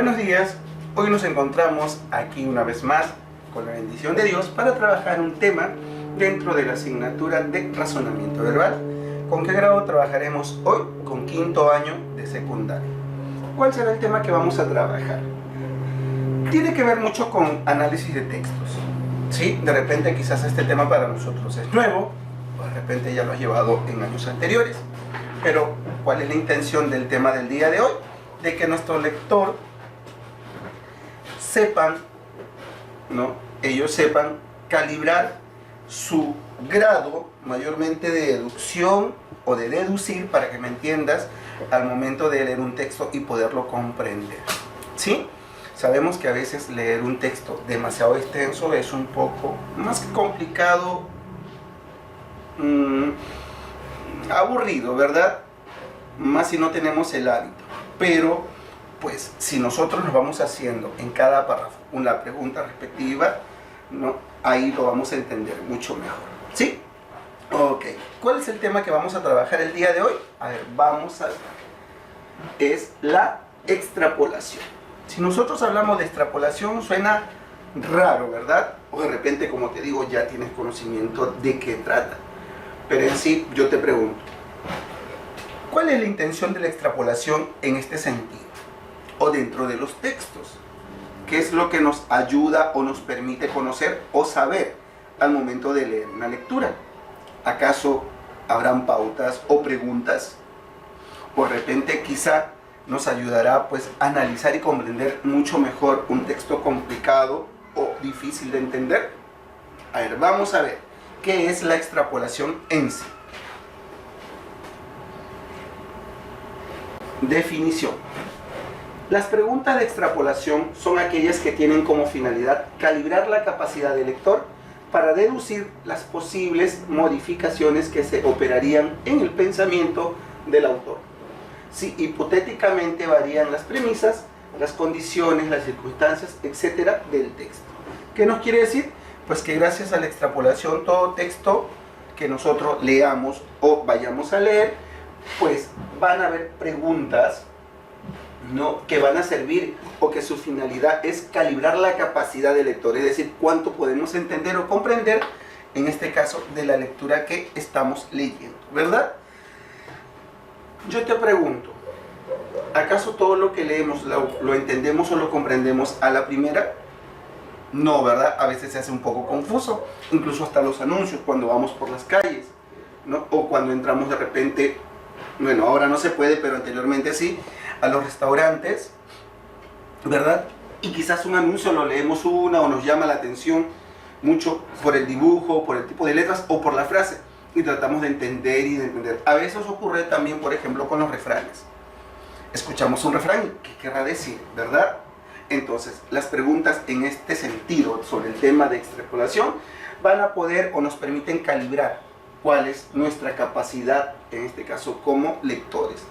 Buenos días, hoy nos encontramos aquí una vez más con la bendición de Dios para trabajar un tema dentro de la asignatura de razonamiento verbal. ¿Con qué grado trabajaremos hoy? Con quinto año de secundaria. ¿Cuál será el tema que vamos a trabajar? Tiene que ver mucho con análisis de textos. Sí, de repente quizás este tema para nosotros es nuevo, o de repente ya lo has llevado en años anteriores. Pero, ¿cuál es la intención del tema del día de hoy? De que nuestro lector ellos sepan calibrar su grado mayormente de deducción o de deducir, para que me entiendas, al momento de leer un texto y poderlo comprender. ¿Sí? Sabemos que a veces leer un texto demasiado extenso es un poco más que complicado, aburrido, ¿verdad? Más si no tenemos el hábito. Pero pues si nosotros nos vamos haciendo en cada párrafo una pregunta respectiva, ¿no? Ahí lo vamos a entender mucho mejor. ¿Sí? Ok. ¿Cuál es el tema que vamos a trabajar el día de hoy? A ver, es la extrapolación. Si nosotros hablamos de extrapolación suena raro, ¿verdad? O de repente, como te digo, ya tienes conocimiento de qué trata. Pero en sí, yo te pregunto, ¿cuál es la intención de la extrapolación en este sentido? O dentro de los textos. ¿Qué es lo que nos ayuda o nos permite conocer o saber al momento de leer una lectura? ¿Acaso habrán pautas o preguntas? O de repente quizá nos ayudará pues a analizar y comprender mucho mejor un texto complicado o difícil de entender. A ver, vamos a ver qué es la extrapolación en sí. Definición. Las preguntas de extrapolación son aquellas que tienen como finalidad calibrar la capacidad del lector para deducir las posibles modificaciones que se operarían en el pensamiento del autor. Si hipotéticamente varían las premisas, las condiciones, las circunstancias, etcétera, del texto. ¿Qué nos quiere decir? Pues que gracias a la extrapolación, todo texto que nosotros leamos o vayamos a leer, pues van a haber preguntas, ¿no?, que van a servir o que su finalidad es calibrar la capacidad del lector, es decir, cuánto podemos entender o comprender, en este caso, de la lectura que estamos leyendo, ¿verdad? Yo te pregunto, ¿acaso todo lo que leemos lo entendemos o lo comprendemos a la primera? No, ¿verdad? A veces se hace un poco confuso, incluso hasta los anuncios cuando vamos por las calles, ¿no? O cuando entramos de repente, bueno, ahora no se puede, pero anteriormente sí, a los restaurantes, ¿verdad? Y quizás un anuncio lo leemos o nos llama la atención mucho por el dibujo, por el tipo de letras o por la frase, y tratamos de entender y de entender. A veces ocurre también, por ejemplo, con los refranes. Escuchamos un refrán, ¿qué querrá decir, verdad? Entonces, las preguntas en este sentido sobre el tema de extrapolación van a poder o nos permiten calibrar cuál es nuestra capacidad, en este caso, como lectores.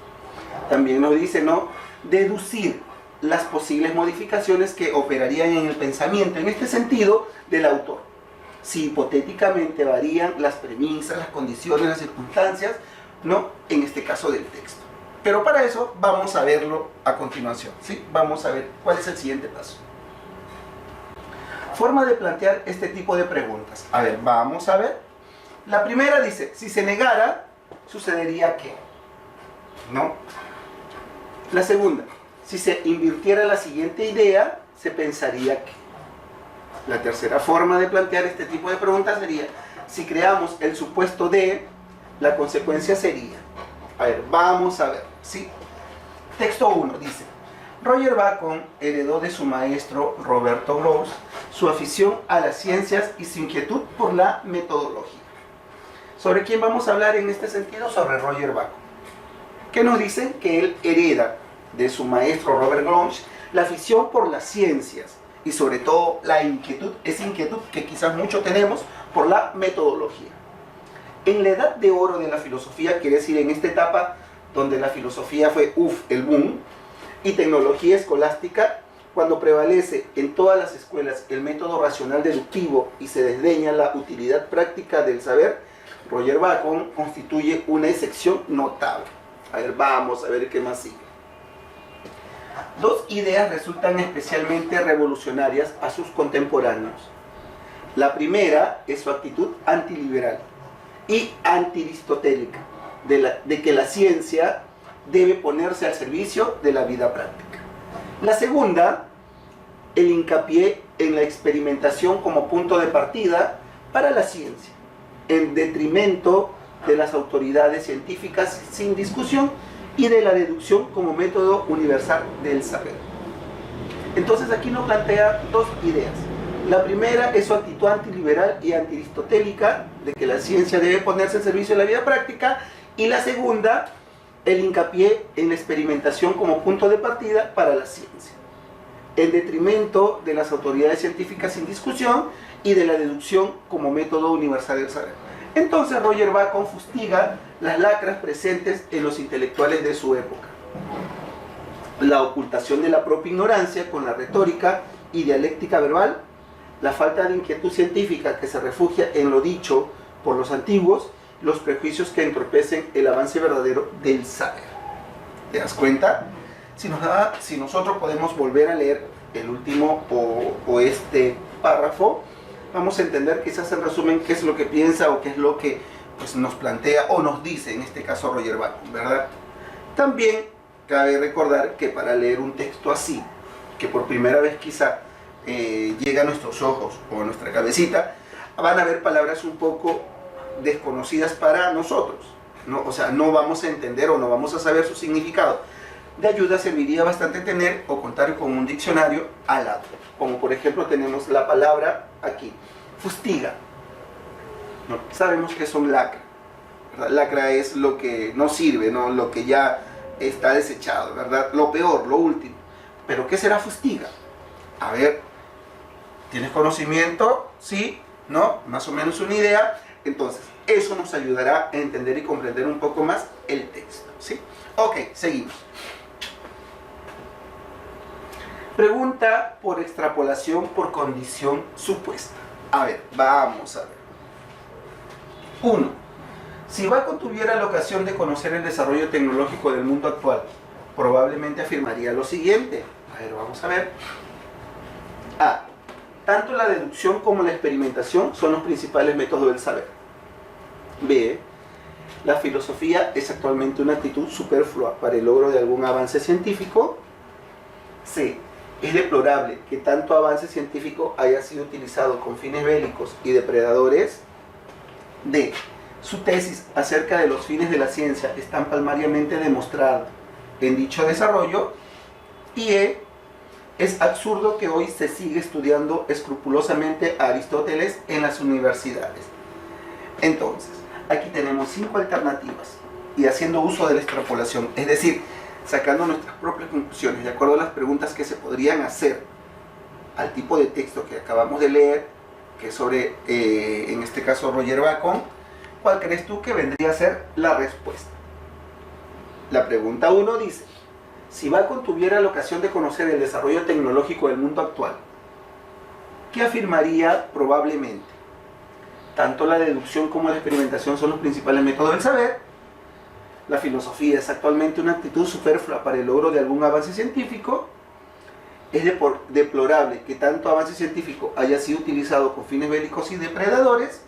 También nos dice, ¿no?, deducir las posibles modificaciones que operarían en el pensamiento, en este sentido, del autor. Si hipotéticamente varían las premisas, las condiciones, las circunstancias, ¿no?, en este caso del texto. Pero para eso vamos a verlo a continuación, ¿sí? Vamos a ver cuál es el siguiente paso. Forma de plantear este tipo de preguntas. A ver, vamos a ver. La primera dice, si se negara, ¿sucedería qué? ¿No? La segunda, si se invirtiera la siguiente idea, se pensaría que. La tercera forma de plantear este tipo de preguntas sería, si creamos el supuesto de, la consecuencia sería. A ver, vamos a ver, ¿sí? Texto 1 dice, Roger Bacon heredó de su maestro Roberto Gross su afición a las ciencias y su inquietud por la metodología. ¿Sobre quién vamos a hablar en este sentido? Sobre Roger Bacon. ¿Qué nos dice? Que él hereda de su maestro Robert Gross la afición por las ciencias y sobre todo la inquietud, esa inquietud que quizás muchos tenemos por la metodología. En la edad de oro de la filosofía, quiere decir en esta etapa donde la filosofía fue el boom, y tecnología escolástica, cuando prevalece en todas las escuelas el método racional deductivo y se desdeña la utilidad práctica del saber, Roger Bacon constituye una excepción notable. A ver, vamos a ver qué más sigue. Dos ideas resultan especialmente revolucionarias a sus contemporáneos. La primera es su actitud antiliberal y antiaristotélica, de que la ciencia debe ponerse al servicio de la vida práctica. La segunda, el hincapié en la experimentación como punto de partida para la ciencia, en detrimento de las autoridades científicas sin discusión y de la deducción como método universal del saber. Entonces aquí nos plantea dos ideas. La primera es su actitud antiliberal y antiaristotélica, de que la ciencia debe ponerse al servicio de la vida práctica, y la segunda, el hincapié en la experimentación como punto de partida para la ciencia, en detrimento de las autoridades científicas sin discusión y de la deducción como método universal del saber. Entonces Roger Bacon fustiga las lacras presentes en los intelectuales de su época. La ocultación de la propia ignorancia con la retórica y dialéctica verbal, la falta de inquietud científica que se refugia en lo dicho por los antiguos, los prejuicios que entorpecen el avance verdadero del saber. ¿Te das cuenta? Si nosotros podemos volver a leer el último o este párrafo, vamos a entender quizás en resumen qué es lo que piensa o qué es lo que pues, nos plantea o nos dice, en este caso Roger Bacon, ¿verdad? También cabe recordar que para leer un texto así, que por primera vez quizá llega a nuestros ojos o a nuestra cabecita, van a haber palabras un poco desconocidas para nosotros, ¿no? O sea, no vamos a entender o no vamos a saber su significado. De ayuda serviría bastante tener o contar con un diccionario al lado, como por ejemplo tenemos la palabra aquí, fustiga, ¿no? Sabemos que es un lacra, ¿verdad? Lacra es lo que no sirve, ¿no? Lo que ya está desechado, ¿verdad? Lo peor, lo último. ¿Pero qué será fustiga? A ver, ¿tienes conocimiento? ¿Sí? ¿No? Más o menos una idea. Entonces, eso nos ayudará a entender y comprender un poco más el texto, ¿sí? Ok, seguimos. Pregunta por extrapolación por condición supuesta. A ver, vamos a ver. 1. Si Bacon tuviera la ocasión de conocer el desarrollo tecnológico del mundo actual, probablemente afirmaría lo siguiente. A ver, vamos a ver. A. Tanto la deducción como la experimentación son los principales métodos del saber. B. La filosofía es actualmente una actitud superflua para el logro de algún avance científico. C. Es deplorable que tanto avance científico haya sido utilizado con fines bélicos y depredadores. D. Su tesis acerca de los fines de la ciencia están palmariamente demostradas en dicho desarrollo. Y E. Es absurdo que hoy se siga estudiando escrupulosamente a Aristóteles en las universidades. Entonces, aquí tenemos 5 alternativas y haciendo uso de la extrapolación, es decir, sacando nuestras propias conclusiones de acuerdo a las preguntas que se podrían hacer al tipo de texto que acabamos de leer, que es sobre, en este caso, Roger Bacon. ¿Cuál crees tú que vendría a ser la respuesta? La pregunta 1 dice: si Bacon tuviera la ocasión de conocer el desarrollo tecnológico del mundo actual, ¿qué afirmaría probablemente? Tanto la deducción como la experimentación son los principales métodos del saber. La filosofía es actualmente una actitud superflua para el logro de algún avance científico. Es deplorable que tanto avance científico haya sido utilizado con fines bélicos y depredadores.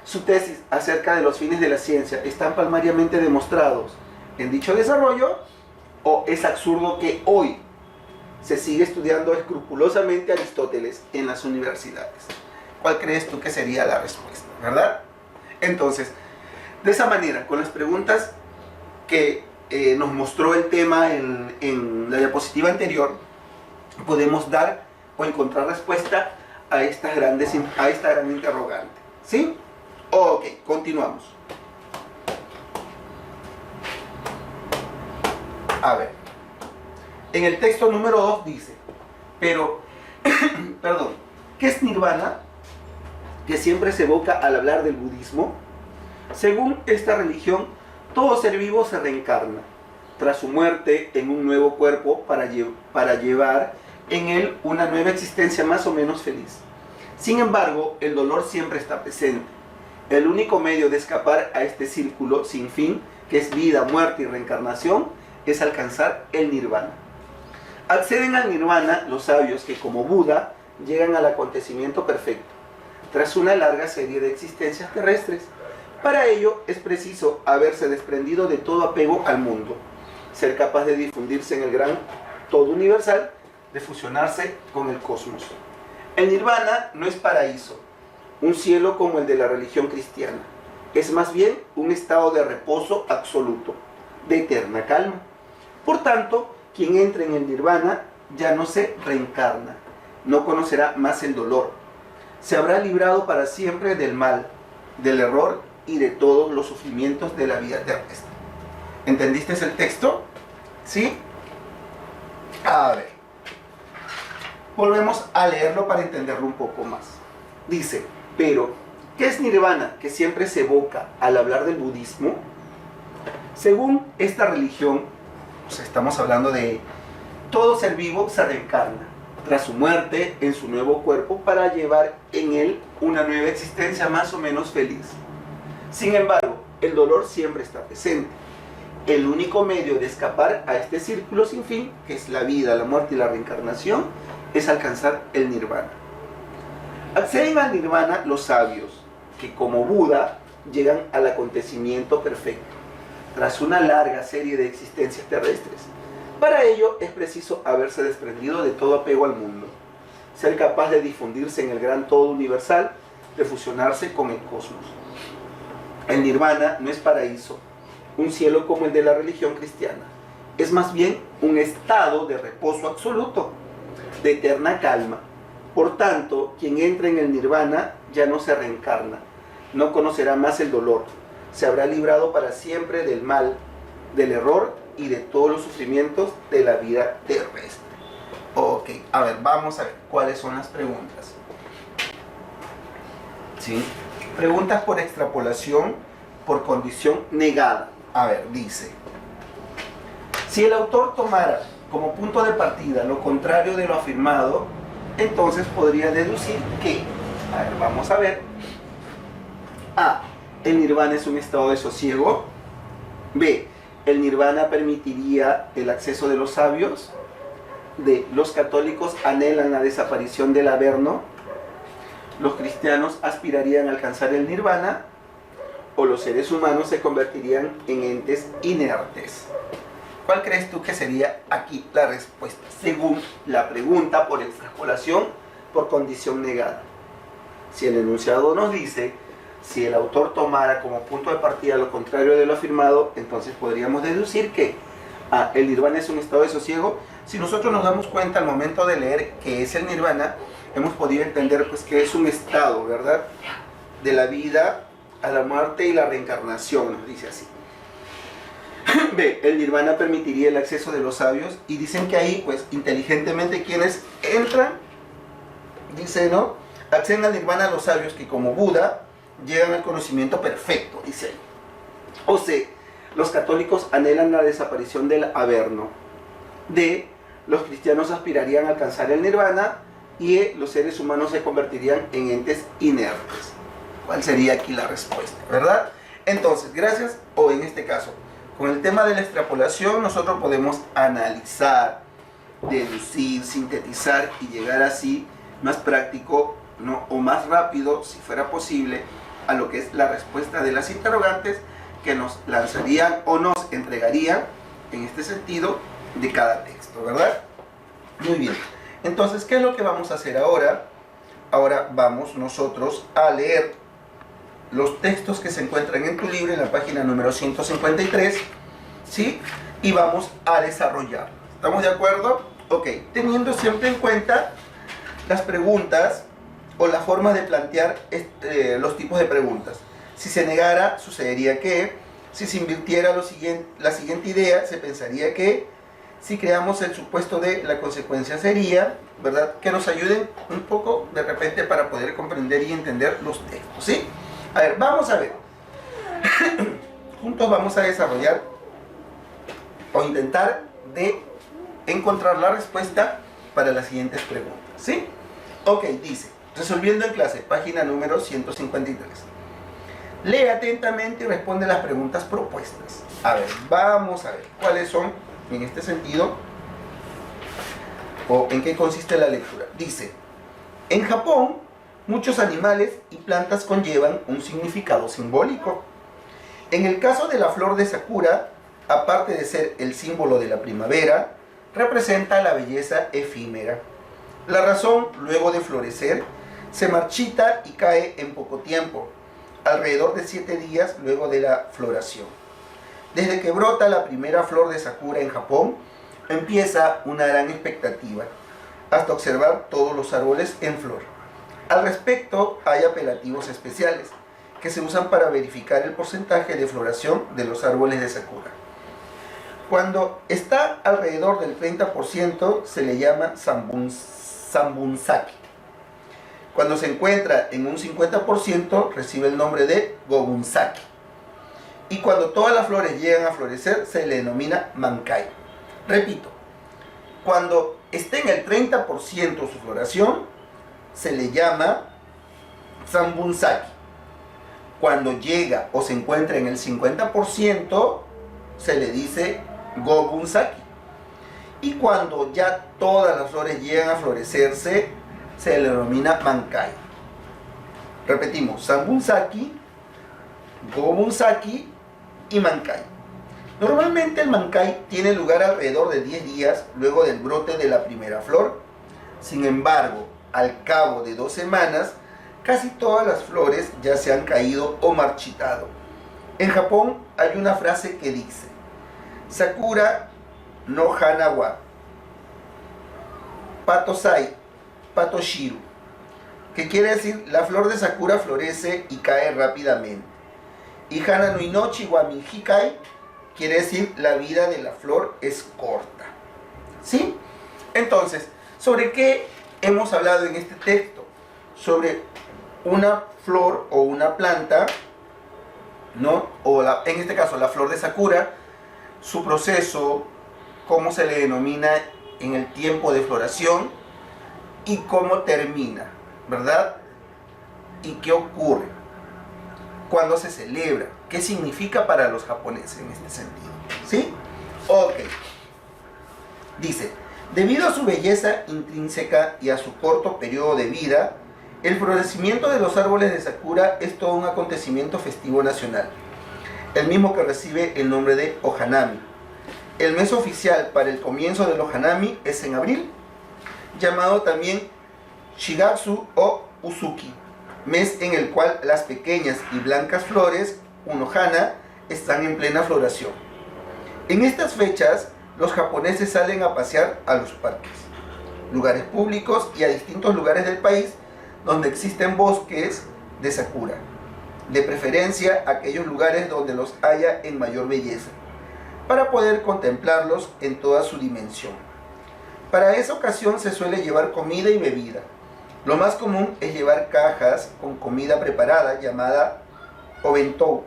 Su tesis acerca de los fines de la ciencia están palmariamente demostrados en dicho desarrollo. ¿O es absurdo que hoy se sigue estudiando escrupulosamente a Aristóteles en las universidades? ¿Cuál crees tú que sería la respuesta? ¿Verdad? Entonces, de esa manera, con las preguntas que nos mostró el tema en la diapositiva anterior, podemos dar o encontrar respuesta a esta gran interrogante. ¿Sí? Ok, continuamos. A ver, en el texto número 2 dice, perdón, ¿qué es nirvana? Que siempre se evoca al hablar del budismo. Según esta religión, todo ser vivo se reencarna tras su muerte en un nuevo cuerpo para llevar en él una nueva existencia más o menos feliz. Sin embargo, el dolor siempre está presente. El único medio de escapar a este círculo sin fin, que es vida, muerte y reencarnación, es alcanzar el nirvana. Acceden al nirvana los sabios que como Buda llegan al acontecimiento perfecto, tras una larga serie de existencias terrestres. Para ello es preciso haberse desprendido de todo apego al mundo, ser capaz de difundirse en el gran todo universal, de fusionarse con el cosmos. El nirvana no es paraíso, un cielo como el de la religión cristiana. Es más bien un estado de reposo absoluto, de eterna calma. Por tanto, quien entra en el nirvana ya no se reencarna, no conocerá más el dolor. Se habrá librado para siempre del mal, del error y de todos los sufrimientos de la vida terrestre. ¿Entendiste el texto? ¿Sí? A ver. Volvemos a leerlo para entenderlo un poco más. Dice, pero, ¿qué es nirvana que siempre se evoca al hablar del budismo? Según esta religión, estamos hablando de todo ser vivo se reencarna tras su muerte en su nuevo cuerpo para llevar en él una nueva existencia más o menos feliz. Sin embargo, el dolor siempre está presente. El único medio de escapar a este círculo sin fin, que es la vida, la muerte y la reencarnación, es alcanzar el nirvana. Acceden al nirvana los sabios, que como Buda llegan al acontecimiento perfecto, tras una larga serie de existencias terrestres. Para ello es preciso haberse desprendido de todo apego al mundo, ser capaz de difundirse en el gran todo universal, de fusionarse con el cosmos. El nirvana no es paraíso, un cielo como el de la religión cristiana. Es más bien un estado de reposo absoluto, de eterna calma. Por tanto, quien entra en el nirvana ya no se reencarna, no conocerá más el dolor, se habrá librado para siempre del mal, del error y de todos los sufrimientos de la vida terrestre. Ok, a ver, vamos a ver cuáles son las preguntas. ¿Sí? Preguntas por extrapolación, por condición negada. A ver, dice, si el autor tomara como punto de partida lo contrario de lo afirmado, entonces podría deducir que, a ver, vamos a ver, A, el nirvana es un estado de sosiego. B, el nirvana permitiría el acceso de los sabios. D, los católicos anhelan la desaparición del averno. Los cristianos aspirarían a alcanzar el nirvana. O los seres humanos se convertirían en entes inertes. ¿Cuál crees tú que sería aquí la respuesta? Según la pregunta por extrapolación, por condición negada. Si el enunciado nos dice, si el autor tomara como punto de partida lo contrario de lo afirmado, entonces podríamos deducir que el nirvana es un estado de sosiego. Si nosotros nos damos cuenta al momento de leer qué es el nirvana, hemos podido entender pues que es un estado, ¿verdad?, de la vida a la muerte y la reencarnación, nos dice así. B, el nirvana permitiría el acceso de los sabios, y dicen que ahí, pues, inteligentemente quienes entran, dice, ¿no?, acceden al nirvana los sabios que como Buda llegan al conocimiento perfecto, dice. O C, los católicos anhelan la desaparición del averno. D, los cristianos aspirarían a alcanzar el nirvana. Y E, los seres humanos se convertirían en entes inertes. ¿Cuál sería aquí la respuesta, verdad? Entonces, gracias, o en este caso, con el tema de la extrapolación, nosotros podemos analizar, deducir, sintetizar y llegar así más práctico, ¿no?, o más rápido, si fuera posible, a lo que es la respuesta de las interrogantes que nos lanzarían o nos entregarían en este sentido de cada texto, ¿verdad? Muy bien. Entonces, ¿qué es lo que vamos a hacer ahora? Ahora vamos nosotros a leer los textos que se encuentran en tu libro, en la página número 153, ¿sí? Y vamos a desarrollar. ¿Estamos de acuerdo? Ok, teniendo siempre en cuenta las preguntas o la forma de plantear los tipos de preguntas. Si se negara, sucedería que, si se invirtiera la siguiente idea, se pensaría que, si creamos el supuesto de la consecuencia sería, ¿verdad?, que nos ayuden un poco de repente para poder comprender y entender los textos, ¿sí? A ver, vamos a ver. Juntos vamos a desarrollar o intentar de encontrar la respuesta para las siguientes preguntas, ¿sí? Ok, dice, resolviendo en clase, página número 153. Lee atentamente y responde las preguntas propuestas. A ver, vamos a ver cuáles son, en este sentido, ¿O en qué consiste la lectura? Dice, en Japón, muchos animales y plantas conllevan un significado simbólico. En el caso de la flor de Sakura, aparte de ser el símbolo de la primavera, representa la belleza efímera. La razón, luego de florecer, se marchita y cae en poco tiempo, alrededor de 7 días luego de la floración. Desde que brota la primera flor de Sakura en Japón, empieza una gran expectativa, hasta observar todos los árboles en flor. Al respecto, hay apelativos especiales que se usan para verificar el porcentaje de floración de los árboles de Sakura. Cuando está alrededor del 30% se le llama Sambunsaki. Cuando se encuentra en un 50% recibe el nombre de Gobunsaki. Y cuando todas las flores llegan a florecer se le denomina Mankai. Repito, cuando esté en el 30% su floración se le llama Sambunsaki. Cuando llega o se encuentra en el 50% se le dice Gobunsaki. Y cuando ya todas las flores llegan a florecerse se le denomina Mankai. Repetimos, Sambunsaki, Gobunsaki y Mankai. Normalmente el Mankai tiene lugar alrededor de 10 días luego del brote de la primera flor. Sin embargo, al cabo de 2 semanas, casi todas las flores ya se han caído o marchitado. En Japón hay una frase que dice, Sakura no hana wa patosai patoshiru, que quiere decir la flor de Sakura florece y cae rápidamente. Y hana no inochi wa mihikai quiere decir la vida de la flor es corta. ¿Sí? Entonces, ¿sobre qué hemos hablado en este texto? Sobre una flor o una planta, ¿no? O en este caso la flor de Sakura, su proceso, cómo se le denomina en el tiempo de floración y cómo termina, ¿verdad? Y qué ocurre, cuándo se celebra, qué significa para los japoneses en este sentido. ¿Sí? Ok. Dice, debido a su belleza intrínseca y a su corto periodo de vida, el florecimiento de los árboles de Sakura es todo un acontecimiento festivo nacional, el mismo que recibe el nombre de Ohanami. El mes oficial para el comienzo del Ohanami es en abril, llamado también Shigatsu o Usuki, mes en el cual las pequeñas y blancas flores, Unohana, están en plena floración. En estas fechas, los japoneses salen a pasear a los parques, lugares públicos y a distintos lugares del país donde existen bosques de Sakura, de preferencia aquellos lugares donde los haya en mayor belleza, para poder contemplarlos en toda su dimensión. Para esa ocasión se suele llevar comida y bebida. Lo más común es llevar cajas con comida preparada llamada obentou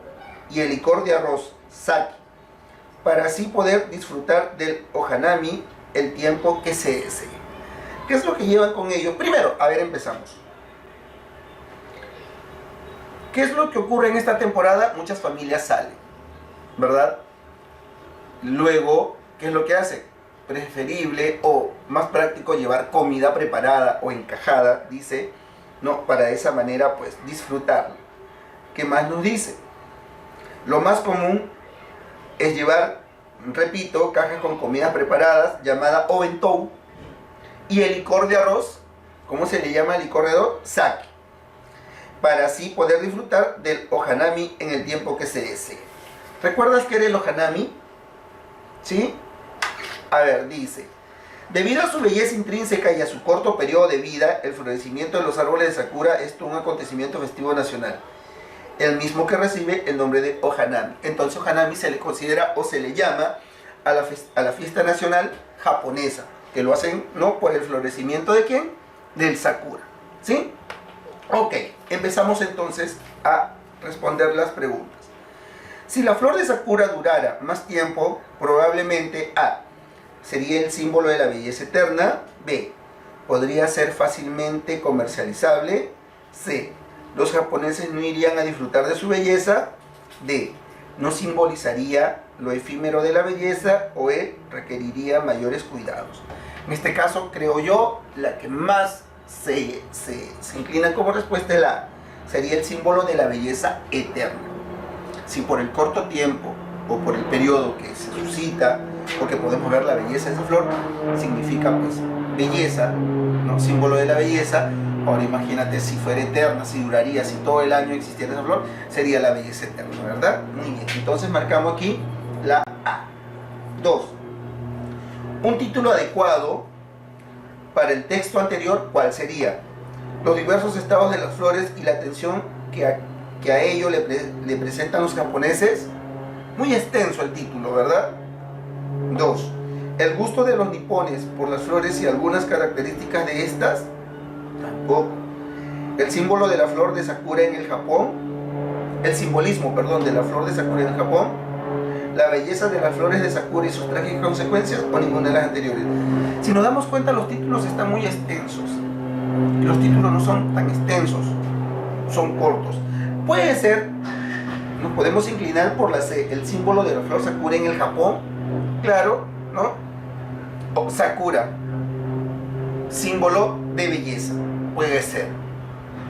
y el licor de arroz, sake, para así poder disfrutar del Ohanami el tiempo que se desee. ¿Qué es lo que llevan con ellos? Primero, a ver, empezamos. ¿Qué es lo que ocurre en esta temporada? Muchas familias salen, ¿verdad? Luego, ¿qué es lo que hacen? Preferible o más práctico llevar comida preparada o encajada, dice, no, para de esa manera pues disfrutarla. ¿Qué más nos dice? Lo más común es llevar, repito, cajas con comidas preparadas llamada obentou y el licor de arroz. ¿Cómo se le llama el licor de arroz? Sake, para así poder disfrutar del Ohanami en el tiempo que se desee. ¿Recuerdas qué era el Ohanami? ¿Sí? A ver, dice, debido a su belleza intrínseca y a su corto periodo de vida, el florecimiento de los árboles de Sakura es un acontecimiento festivo nacional, el mismo que recibe el nombre de Ohanami. Entonces Ohanami se le considera o se le llama a la fiesta nacional japonesa, que lo hacen, ¿no?, por el florecimiento de ¿quién? Del Sakura. ¿Sí? Ok, empezamos entonces a responder las preguntas. Si la flor de Sakura durara más tiempo, probablemente A, sería el símbolo de la belleza eterna. B, podría ser fácilmente comercializable. C, los japoneses no irían a disfrutar de su belleza. D, no simbolizaría lo efímero de la belleza. O E, requeriría mayores cuidados. En este caso, creo yo, la que más se inclina como respuesta es sería el símbolo de la belleza eterna. Si por el corto tiempo o por el periodo que se suscita o que podemos ver la belleza de esa flor, significa pues belleza, ¿no? Símbolo de la belleza. Ahora imagínate si fuera eterna, si duraría, si todo el año existiera esa flor, sería la belleza eterna, ¿verdad? Muy bien, entonces marcamos aquí la A. 2. Un título adecuado para el texto anterior, ¿cuál sería? Los diversos estados de las flores y la atención que a ello le presentan los japoneses. Muy extenso el título, ¿verdad? 2. El gusto de los nipones por las flores y algunas características de estas. Tampoco. El símbolo de la flor de Sakura en el Japón. El simbolismo, perdón, de la flor de Sakura en el Japón. La belleza de las flores de Sakura y sus trágicas consecuencias, o ninguna de las anteriores. Si nos damos cuenta, los títulos están muy extensos. Y los títulos no son tan extensos, son cortos. Puede ser, nos podemos inclinar por la C, el símbolo de la flor Sakura en el Japón, claro, ¿no? O Sakura, símbolo de belleza, puede ser.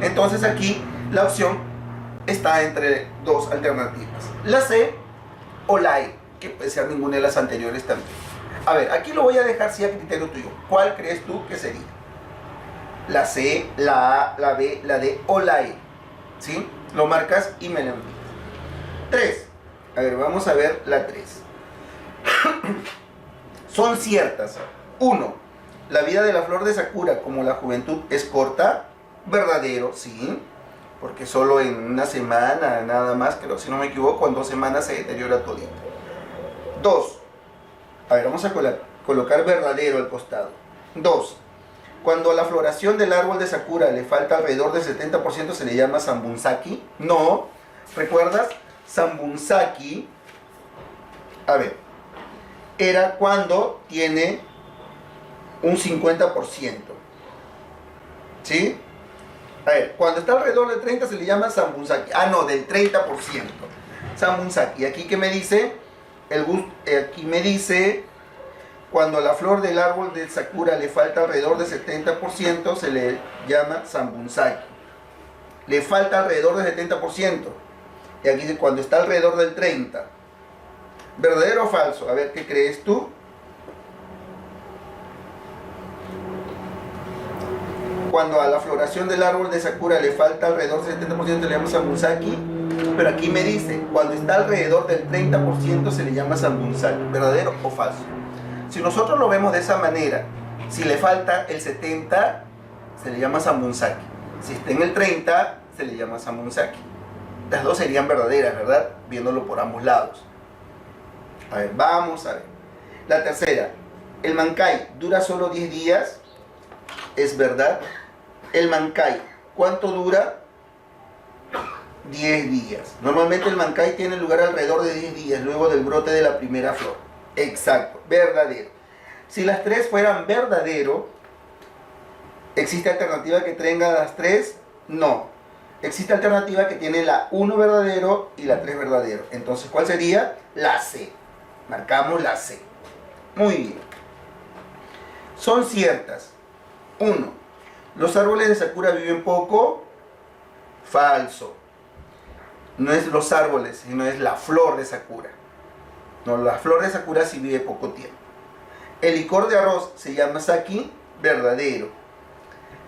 Entonces aquí la opción está entre dos alternativas, la C o la E, que puede ser ninguna de las anteriores también. A ver, aquí lo voy a dejar sí a criterio tuyo. ¿Cuál crees tú que sería? La C, la A, la B, la D o la E. ¿Sí? Lo marcas y me lo envías. 3. A ver, vamos a ver la 3. Son ciertas. 1. La vida de la flor de Sakura, como la juventud, es corta. Verdadero, sí. Porque solo en una semana, nada más, creo, si no me equivoco, en 2 semanas se deteriora todito. 2. A ver, vamos a colocar verdadero al costado. 2. Cuando a la floración del árbol de Sakura le falta alrededor del 70%, se le llama Sambunsaki. No. ¿Recuerdas? Sambunsaki, a ver, era cuando tiene un 50%. ¿Sí? A ver, cuando está alrededor del 30 se le llama Sambunsaki. Ah, no, del 30%. Sambunsaki. Aquí que me dice, aquí me dice, cuando a la flor del árbol de Sakura le falta alrededor del 70%, se le llama Sambunsaki. Le falta alrededor del 70%. Y aquí dice, cuando está alrededor del 30%. ¿Verdadero o falso? A ver, ¿qué crees tú? Cuando a la floración del árbol de Sakura le falta alrededor del 70%, le llama Sambunsaki. Pero aquí me dice, cuando está alrededor del 30%, se le llama Sambunsaki. ¿Verdadero o falso? Si nosotros lo vemos de esa manera, si le falta el 70, se le llama Sambunsaki. Si está en el 30, se le llama Sambunsaki. Las dos serían verdaderas, ¿verdad? Viéndolo por ambos lados. A ver, vamos a ver. La tercera, el Mankai dura solo 10 días. ¿Es verdad? El Mankai, ¿cuánto dura? 10 días. Normalmente el Mankai tiene lugar alrededor de 10 días, luego del brote de la primera flor. Exacto, verdadero. Si las 3 fueran verdadero, ¿existe alternativa que tenga las 3? No. Existe alternativa que tiene la 1 verdadero y la 3 verdadero. Entonces, ¿cuál sería? La C. Marcamos la C. Muy bien. Son ciertas. 1. ¿Los árboles de Sakura viven poco? Falso. No es los árboles, sino es la flor de Sakura. No, la flor de Sakura sí vive poco tiempo. El licor de arroz se llama sake. Verdadero.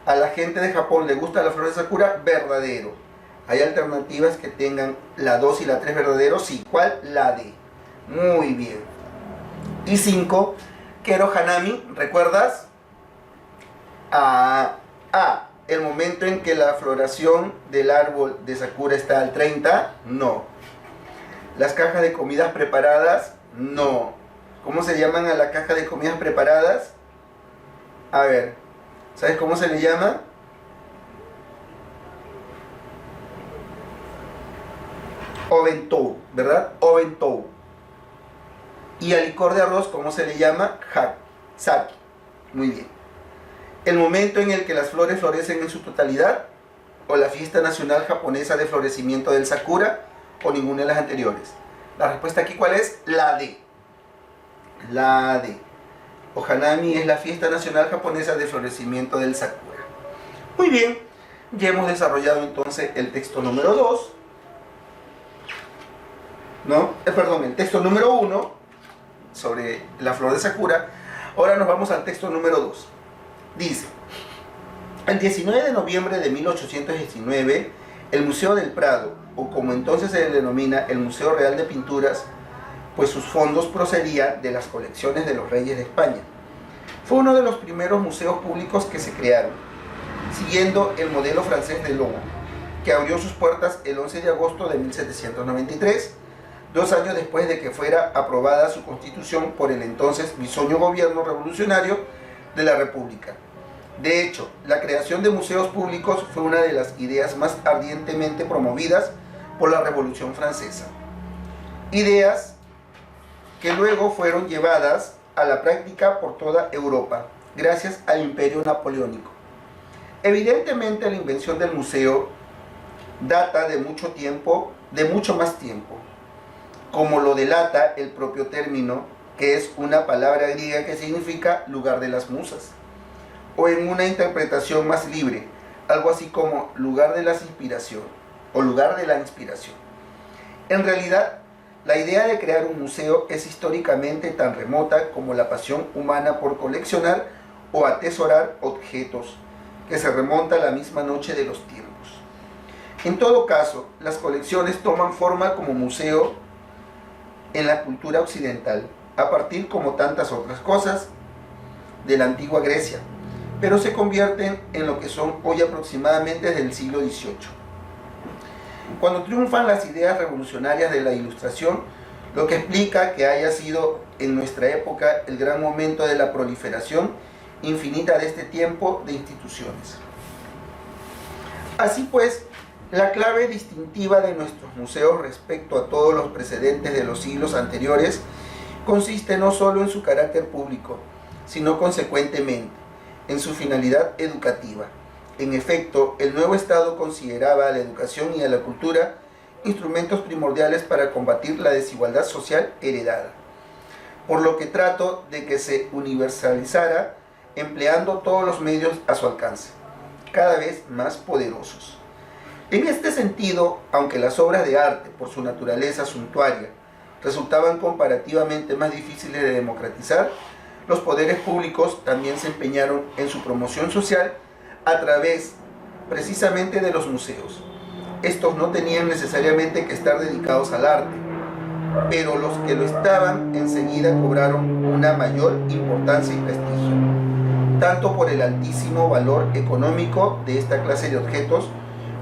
A la gente de Japón le gusta la flor de Sakura. Verdadero. ¿Hay alternativas que tengan la 2 y la 3 verdadero? Sí. ¿Cuál? La D. Muy bien. Y 5. Kero Hanami, ¿recuerdas? El momento en que la floración del árbol de Sakura está al 30, no. Las cajas de comidas preparadas, no. ¿Cómo se llaman a la caja de comidas preparadas? A ver, ¿sabes cómo se le llama? Obentou, ¿verdad? Obentou. Y al licor de arroz, ¿cómo se le llama? Sake. Muy bien. El momento en el que las flores florecen en su totalidad, o la fiesta nacional japonesa de florecimiento del Sakura, o ninguna de las anteriores. La respuesta aquí, ¿cuál es? La D. La D. o Hanami es la fiesta nacional japonesa de florecimiento del Sakura. Muy bien, ya hemos desarrollado entonces el texto número 2, el texto número 1 sobre la flor de Sakura. Ahora nos vamos al texto número 2. Dice: el 19 de noviembre de 1819, el Museo del Prado, o como entonces se le denomina el Museo Real de Pinturas, pues sus fondos procedían de las colecciones de los reyes de España, fue uno de los primeros museos públicos que se crearon, siguiendo el modelo francés de Louvre, que abrió sus puertas el 11 de agosto de 1793, 2 años después de que fuera aprobada su constitución por el entonces bisoño gobierno revolucionario de la República. De hecho, la creación de museos públicos fue una de las ideas más ardientemente promovidas por la Revolución Francesa. Ideas que luego fueron llevadas a la práctica por toda Europa, gracias al Imperio Napoleónico. Evidentemente, la invención del museo data de mucho más tiempo, como lo delata el propio término, que es una palabra griega que significa lugar de las musas, o en una interpretación más libre, algo así como lugar de la inspiración, o lugar de la inspiración. En realidad, la idea de crear un museo es históricamente tan remota como la pasión humana por coleccionar o atesorar objetos, que se remonta a la misma noche de los tiempos. En todo caso, las colecciones toman forma como museo en la cultura occidental, a partir, como tantas otras cosas, de la antigua Grecia, pero se convierten en lo que son hoy aproximadamente desde el siglo XVIII. Cuando triunfan las ideas revolucionarias de la Ilustración, lo que explica que haya sido en nuestra época el gran momento de la proliferación infinita de este tiempo de instituciones. Así pues, la clave distintiva de nuestros museos respecto a todos los precedentes de los siglos anteriores consiste no solo en su carácter público, sino consecuentemente en su finalidad educativa. En efecto, el nuevo Estado consideraba a la educación y a la cultura instrumentos primordiales para combatir la desigualdad social heredada, por lo que trató de que se universalizara empleando todos los medios a su alcance, cada vez más poderosos. En este sentido, aunque las obras de arte, por su naturaleza suntuaria, resultaban comparativamente más difíciles de democratizar, los poderes públicos también se empeñaron en su promoción social a través precisamente de los museos. Estos no tenían necesariamente que estar dedicados al arte, pero los que lo estaban enseguida cobraron una mayor importancia y prestigio, tanto por el altísimo valor económico de esta clase de objetos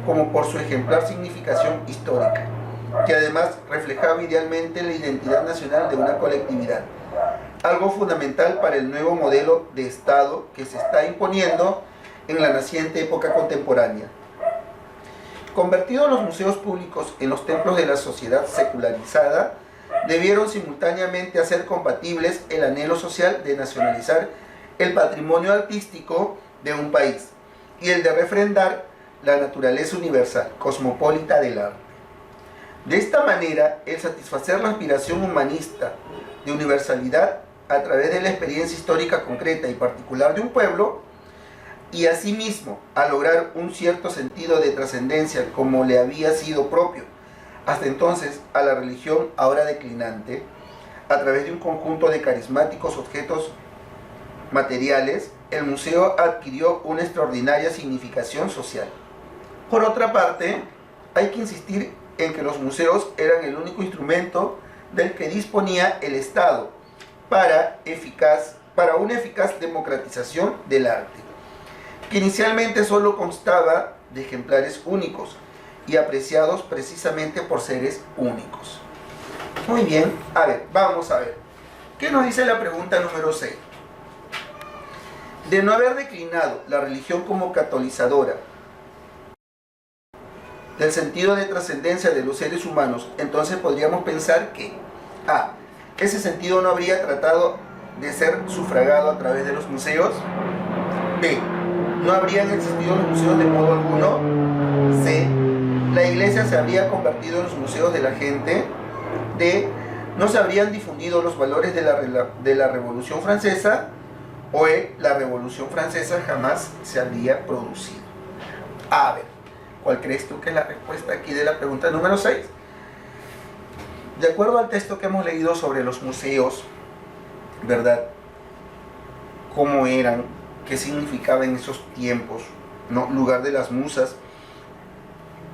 como por su ejemplar significación histórica, que además reflejaba idealmente la identidad nacional de una colectividad, algo fundamental para el nuevo modelo de Estado que se está imponiendo en la naciente época contemporánea. Convertidos los museos públicos en los templos de la sociedad secularizada, debieron simultáneamente hacer compatibles el anhelo social de nacionalizar el patrimonio artístico de un país y el de refrendar la naturaleza universal, cosmopolita del arte. De esta manera, el satisfacer la aspiración humanista de universalidad a través de la experiencia histórica concreta y particular de un pueblo, y asimismo a lograr un cierto sentido de trascendencia como le había sido propio hasta entonces a la religión ahora declinante, a través de un conjunto de carismáticos objetos materiales, el museo adquirió una extraordinaria significación social. Por otra parte, hay que insistir en que los museos eran el único instrumento del que disponía el Estado para una eficaz democratización del arte, que inicialmente solo constaba de ejemplares únicos y apreciados precisamente por seres únicos. Muy bien, vamos a ver. ¿Qué nos dice la pregunta número 6? De no haber declinado la religión como catalizadora del sentido de trascendencia de los seres humanos, entonces podríamos pensar que A. Ese sentido no habría tratado de ser sufragado a través de los museos. B. No habrían existido los museos de modo alguno. C. La iglesia se habría convertido en los museos de la gente. D. No se habrían difundido los valores de la Revolución Francesa. O E, la Revolución Francesa jamás se habría producido. A ver, ¿cuál crees tú que es la respuesta aquí de la pregunta número 6? De acuerdo al texto que hemos leído sobre los museos, ¿verdad? ¿Cómo eran? ¿Qué significaba en esos tiempos? ¿No? Lugar de las musas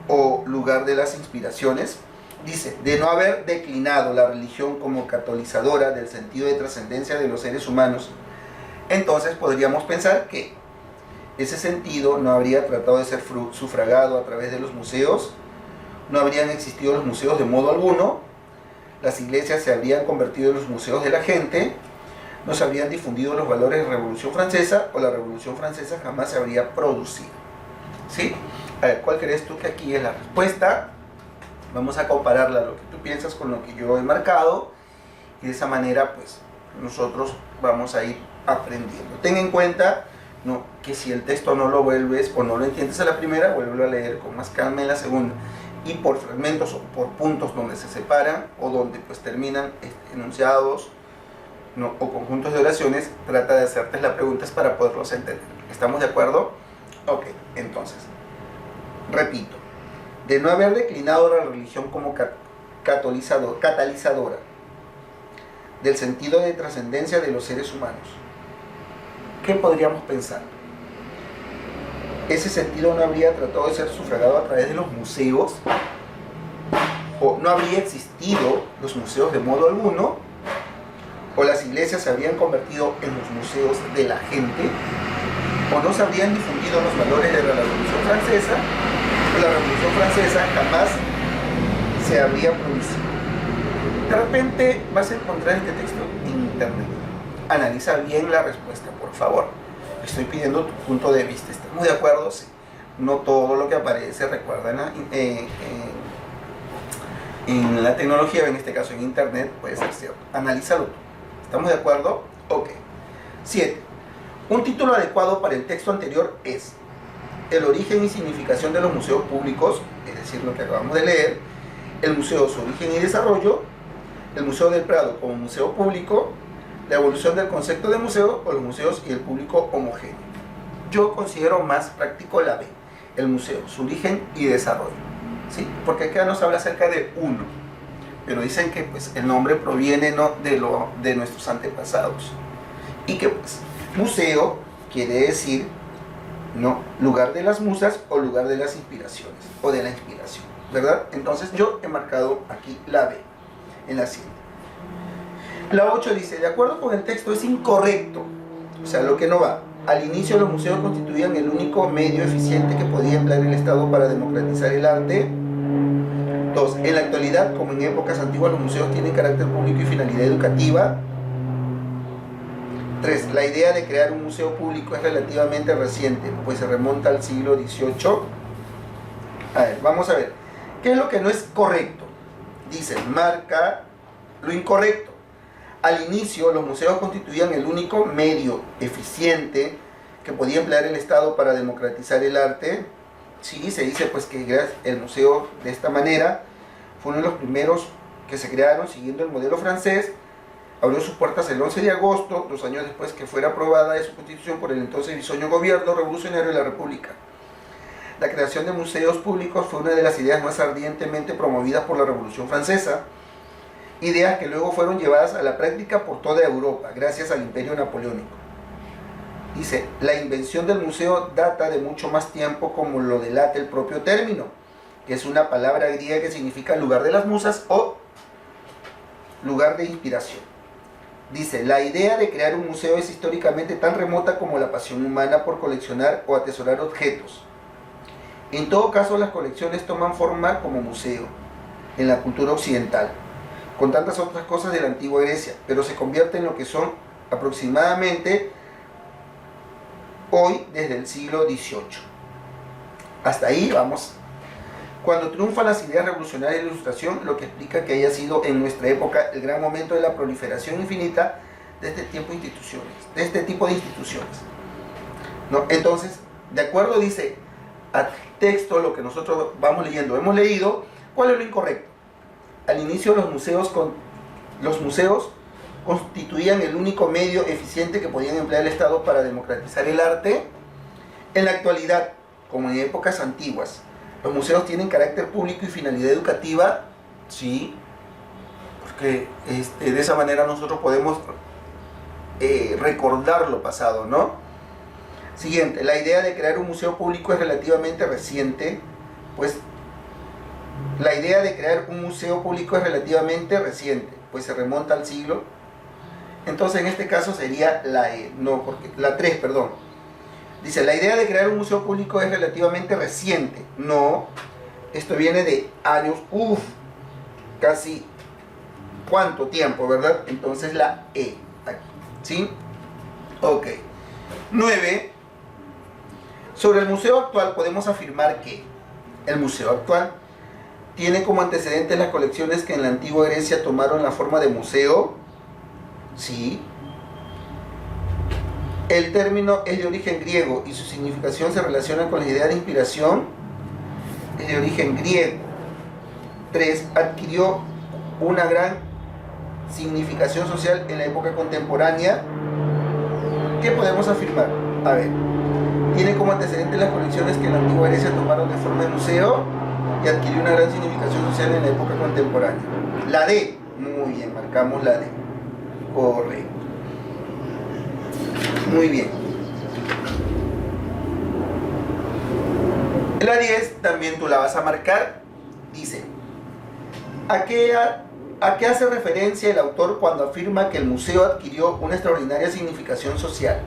o lugar de las inspiraciones. Dice, de no haber declinado la religión como catalizadora del sentido de trascendencia de los seres humanos, entonces podríamos pensar que ese sentido no habría tratado de ser sufragado a través de los museos, no habrían existido los museos de modo alguno, las iglesias se habrían convertido en los museos de la gente, no se habrían difundido los valores de la Revolución Francesa, o la Revolución Francesa jamás se habría producido. ¿Sí? A ver, ¿cuál crees tú que aquí es la respuesta? Vamos a compararla, lo que tú piensas con lo que yo he marcado, y de esa manera pues nosotros vamos a ir aprendiendo. Ten en cuenta, ¿no?, que si el texto no lo vuelves o no lo entiendes a la primera, vuelve a leer con más calma en la segunda, y por fragmentos o por puntos donde se separan o donde pues terminan enunciados, ¿no?, o conjuntos de oraciones, trata de hacerte las preguntas para poderlos entender. ¿Estamos de acuerdo? Ok, entonces, repito, de no haber declinado la religión como catalizadora del sentido de trascendencia de los seres humanos, ¿qué podríamos pensar? ¿Ese sentido no habría tratado de ser sufragado a través de los museos? ¿O no habría existido los museos de modo alguno? ¿O las iglesias se habrían convertido en los museos de la gente? ¿O no se habrían difundido los valores de la Revolución Francesa? ¿O la Revolución Francesa jamás se habría producido? De repente vas a encontrar este texto en internet. Analiza bien la respuesta, por favor. Estoy pidiendo tu punto de vista. ¿Estamos de acuerdo? Sí. No todo lo que aparece, recuerda, en la tecnología, en este caso en internet, puede ser cierto. Analízalo tú. ¿Estamos de acuerdo? Ok. 7. Un título adecuado para el texto anterior es el origen y significación de los museos públicos, es decir, lo que acabamos de leer, el museo, su origen y desarrollo, el Museo del Prado como museo público, la evolución del concepto de museo o los museos y el público homogéneo. Yo considero más práctico la B, el museo, su origen y desarrollo, ¿sí? Porque acá nos habla acerca de uno, pero dicen que pues, el nombre proviene, ¿no?, de nuestros antepasados, y que pues, museo quiere decir, ¿no?, lugar de las musas o lugar de las inspiraciones o de la inspiración, ¿verdad? Entonces yo he marcado aquí la B en la siguiente. La 8 dice, de acuerdo con el texto es incorrecto, o sea, lo que no va. Al inicio los museos constituían el único medio eficiente que podía emplear el Estado para democratizar el arte. 2. En la actualidad, como en épocas antiguas, los museos tienen carácter público y finalidad educativa. 3. La idea de crear un museo público es relativamente reciente, pues se remonta al siglo XVIII. A ver, vamos a ver. ¿Qué es lo que no es correcto? Dice, marca lo incorrecto. Al inicio, los museos constituían el único medio eficiente que podía emplear el Estado para democratizar el arte. Sí, se dice pues que el museo de esta manera fue uno de los primeros que se crearon siguiendo el modelo francés. Abrió sus puertas el 11 de agosto, 2 años después que fuera aprobada su constitución por el entonces bisoño gobierno revolucionario de la República. La creación de museos públicos fue una de las ideas más ardientemente promovidas por la Revolución Francesa, ideas que luego fueron llevadas a la práctica por toda Europa, gracias al Imperio Napoleónico. Dice, la invención del museo data de mucho más tiempo, como lo delata el propio término, que es una palabra griega que significa lugar de las musas o lugar de inspiración. Dice, la idea de crear un museo es históricamente tan remota como la pasión humana por coleccionar o atesorar objetos. En todo caso, las colecciones toman forma como museo en la cultura occidental, con tantas otras cosas de la antigua Grecia, pero se convierte en lo que son aproximadamente hoy desde el siglo XVIII. Hasta ahí vamos. Cuando triunfan las ideas revolucionarias de la Ilustración, lo que explica que haya sido en nuestra época el gran momento de la proliferación infinita de este tipo de instituciones, ¿no? Entonces, de acuerdo, dice, al texto, lo que nosotros vamos leyendo, hemos leído, ¿cuál es lo incorrecto? Al inicio los museos constituían el único medio eficiente que podían emplear el Estado para democratizar el arte. En la actualidad, como en épocas antiguas, los museos tienen carácter público y finalidad educativa, sí, porque de esa manera nosotros podemos recordar lo pasado, ¿no? Siguiente, la idea de crear un museo público es relativamente reciente, pues se remonta al siglo. Entonces en este caso sería la 3, perdón. Dice, la idea de crear un museo público es relativamente reciente. No, esto viene de años, casi cuánto tiempo, ¿verdad? Entonces la E, aquí, ¿sí? Ok. 9. Sobre el museo actual podemos afirmar que el museo actual tiene como antecedentes las colecciones que en la antigua Grecia tomaron la forma de museo. Sí. El término es de origen griego y su significación se relaciona con la idea de inspiración. Es de origen griego. 3. Adquirió una gran significación social en la época contemporánea. ¿Qué podemos afirmar? A ver, tiene como antecedentes las colecciones que en la antigua Grecia tomaron de forma de museo y adquirió una gran significación social en la época contemporánea. La D, muy bien, marcamos la D. Correcto. Muy bien. La 10 también tú la vas a marcar. Dice, ¿a qué hace referencia el autor cuando afirma que el museo adquirió una extraordinaria significación social?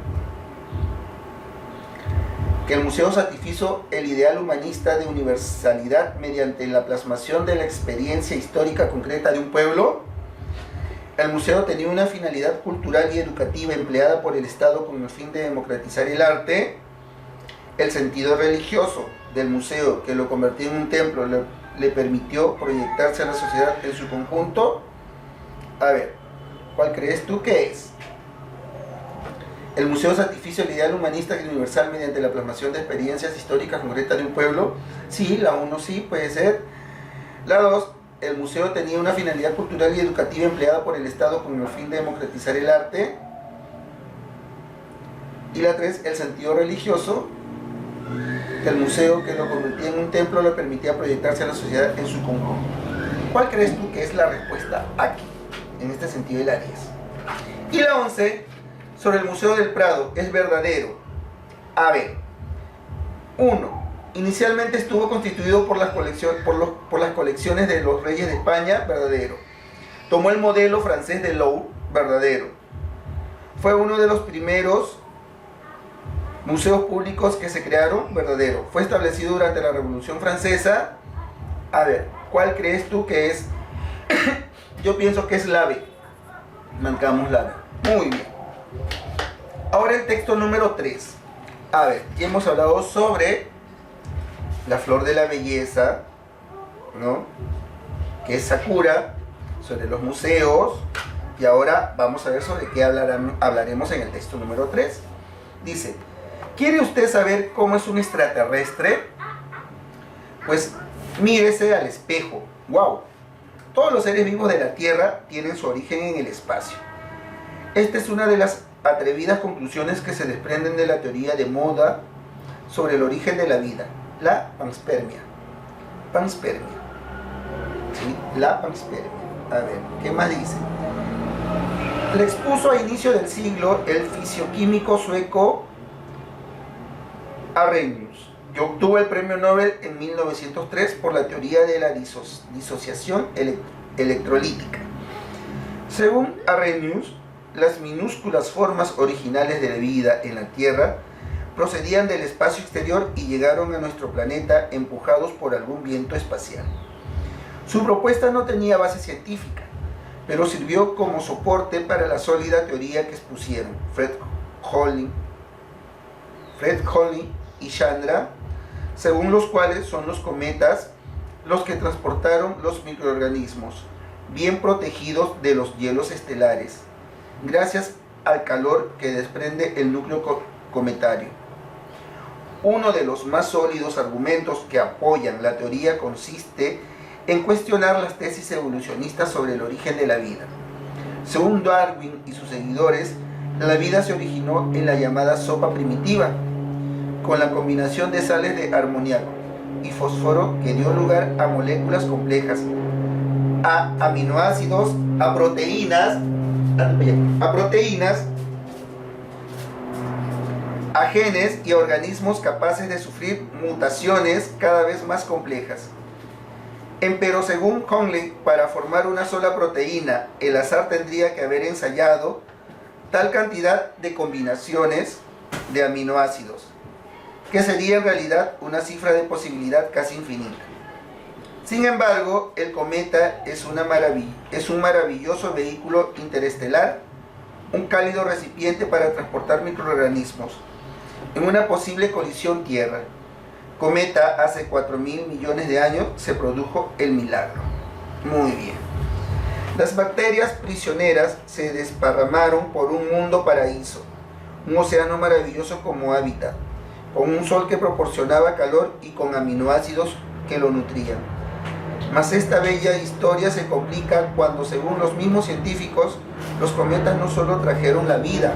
Que el museo satisfizo el ideal humanista de universalidad mediante la plasmación de la experiencia histórica concreta de un pueblo. El museo tenía una finalidad cultural y educativa empleada por el Estado con el fin de democratizar el arte. El sentido religioso del museo, que lo convirtió en un templo, le permitió proyectarse a la sociedad en su conjunto. A ver, ¿cuál crees tú que es? El museo satisfizo el ideal humanista y universal mediante la plasmación de experiencias históricas concretas de un pueblo. Sí, la 1 sí, puede ser. La 2, el museo tenía una finalidad cultural y educativa empleada por el Estado con el fin de democratizar el arte. Y la 3, el sentido religioso del museo, que lo convertía en un templo, le permitía proyectarse a la sociedad en su conjunto. ¿Cuál crees tú que es la respuesta aquí? En este sentido de la 10. Y la 11, sobre el Museo del Prado, es verdadero. A ver, 1. Inicialmente estuvo constituido por las colecciones de los reyes de España, verdadero. Tomó el modelo francés de Louvre, verdadero. Fue uno de los primeros museos públicos que se crearon, verdadero. Fue establecido durante la Revolución Francesa. A ver, ¿cuál crees tú que es? Yo pienso que es la B. Marcamos la B. Muy bien. Ahora el texto número 3. A ver, ya hemos hablado sobre la flor de la belleza, ¿no? Que es Sakura, sobre los museos. Y ahora vamos a ver sobre qué hablaremos en el texto número 3. Dice, ¿quiere usted saber cómo es un extraterrestre? Pues mírese al espejo. ¡Wow! Todos los seres vivos de la Tierra tienen su origen en el espacio. Esta es una de las atrevidas conclusiones que se desprenden de la teoría de moda sobre el origen de la vida, la panspermia. Panspermia. ¿Sí? La panspermia. A ver, ¿qué más dice? Le expuso a inicio del siglo el fisioquímico sueco Arrhenius, que obtuvo el premio Nobel en 1903 por la teoría de la disociación electrolítica. Según Arrhenius, las minúsculas formas originales de la vida en la Tierra procedían del espacio exterior y llegaron a nuestro planeta empujados por algún viento espacial. Su propuesta no tenía base científica, pero sirvió como soporte para la sólida teoría que expusieron Fred Hoyle y Chandra, según los cuales son los cometas los que transportaron los microorganismos, bien protegidos de los hielos estelares, gracias al calor que desprende el núcleo cometario. Uno de los más sólidos argumentos que apoyan la teoría consiste en cuestionar las tesis evolucionistas sobre el origen de la vida. Según Darwin y sus seguidores, la vida se originó en la llamada sopa primitiva, con la combinación de sales de amoníaco y fósforo que dio lugar a moléculas complejas, a aminoácidos, a proteínas, a genes y a organismos capaces de sufrir mutaciones cada vez más complejas. Empero, según Conley, para formar una sola proteína, el azar tendría que haber ensayado tal cantidad de combinaciones de aminoácidos, que sería en realidad una cifra de posibilidad casi infinita. Sin embargo, el cometa es un maravilloso vehículo interestelar, un cálido recipiente para transportar microorganismos en una posible colisión Tierra. Cometa, hace 4.000 millones de años se produjo el milagro. Muy bien. Las bacterias prisioneras se desparramaron por un mundo paraíso, un océano maravilloso como hábitat, con un sol que proporcionaba calor y con aminoácidos que lo nutrían. Mas esta bella historia se complica cuando, según los mismos científicos, los cometas no solo trajeron la vida,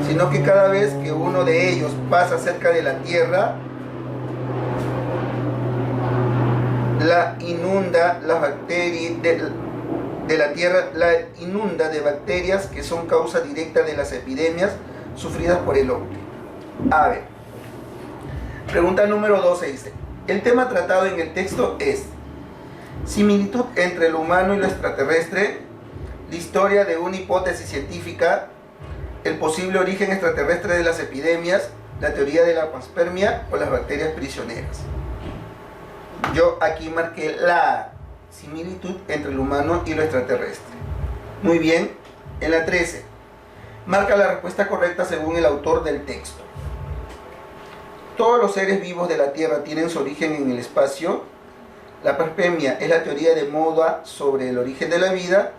sino que cada vez que uno de ellos pasa cerca de la Tierra, la inunda de bacterias que son causa directa de las epidemias sufridas por el hombre. A ver, pregunta número 12 dice: el tema tratado en el texto es similitud entre lo humano y lo extraterrestre, la historia de una hipótesis científica, el posible origen extraterrestre de las epidemias, la teoría de la panspermia o las bacterias prisioneras. Yo aquí marqué la similitud entre lo humano y lo extraterrestre. Muy bien. En la 13, marca la respuesta correcta según el autor del texto. Todos los seres vivos de la Tierra tienen su origen en el espacio. La panspermia es la teoría de moda sobre el origen de la vida,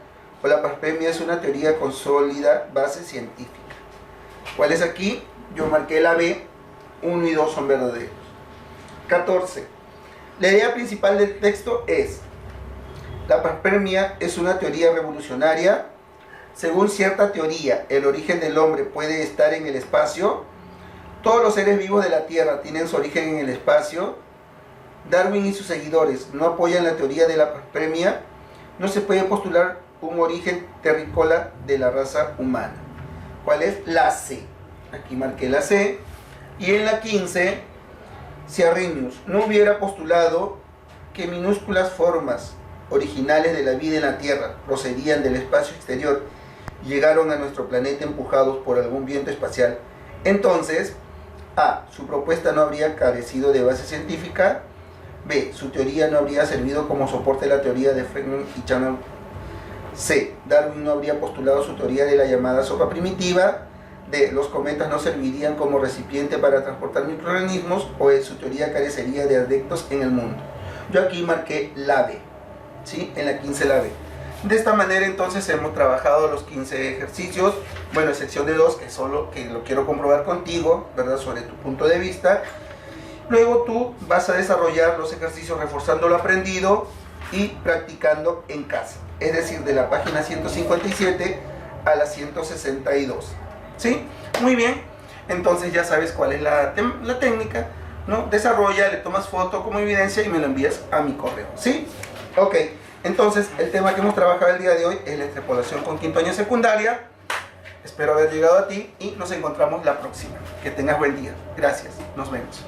o la panspermia es una teoría con sólida base científica. ¿Cuál es aquí? Yo marqué la B, 1 y 2 son verdaderos. 14. La idea principal del texto es: la panspermia es una teoría revolucionaria. Según cierta teoría, el origen del hombre puede estar en el espacio. Todos los seres vivos de la Tierra tienen su origen en el espacio. Darwin y sus seguidores no apoyan la teoría de la panspermia. No se puede postular un origen terrícola de la raza humana. ¿Cuál es? La C. Aquí marqué la C. Y en la 15, si Arrhenius no hubiera postulado que minúsculas formas originales de la vida en la Tierra procedían del espacio exterior y llegaron a nuestro planeta empujados por algún viento espacial, entonces A. Su propuesta no habría carecido de base científica. B. Su teoría no habría servido como soporte de la teoría de Feynman y Channel. C. Darwin no habría postulado su teoría de la llamada sopa primitiva. D. Los cometas no servirían como recipiente para transportar microorganismos. O E. Su teoría carecería de adeptos en el mundo. Yo aquí marqué la B, ¿sí? En la 15 la B. De esta manera entonces hemos trabajado los 15 ejercicios, bueno, excepción de 2 que lo quiero comprobar contigo, ¿verdad? Sobre tu punto de vista. Luego tú vas a desarrollar los ejercicios reforzando lo aprendido y practicando en casa, es decir, de la página 157 a la 162, ¿sí? Muy bien, entonces ya sabes cuál es la técnica, ¿no? Desarrolla, le tomas foto como evidencia y me lo envías a mi correo, ¿sí? Ok, entonces el tema que hemos trabajado el día de hoy es la extrapolación con quinto año secundaria. Espero haber llegado a ti y nos encontramos la próxima. Que tengas buen día. Gracias, nos vemos.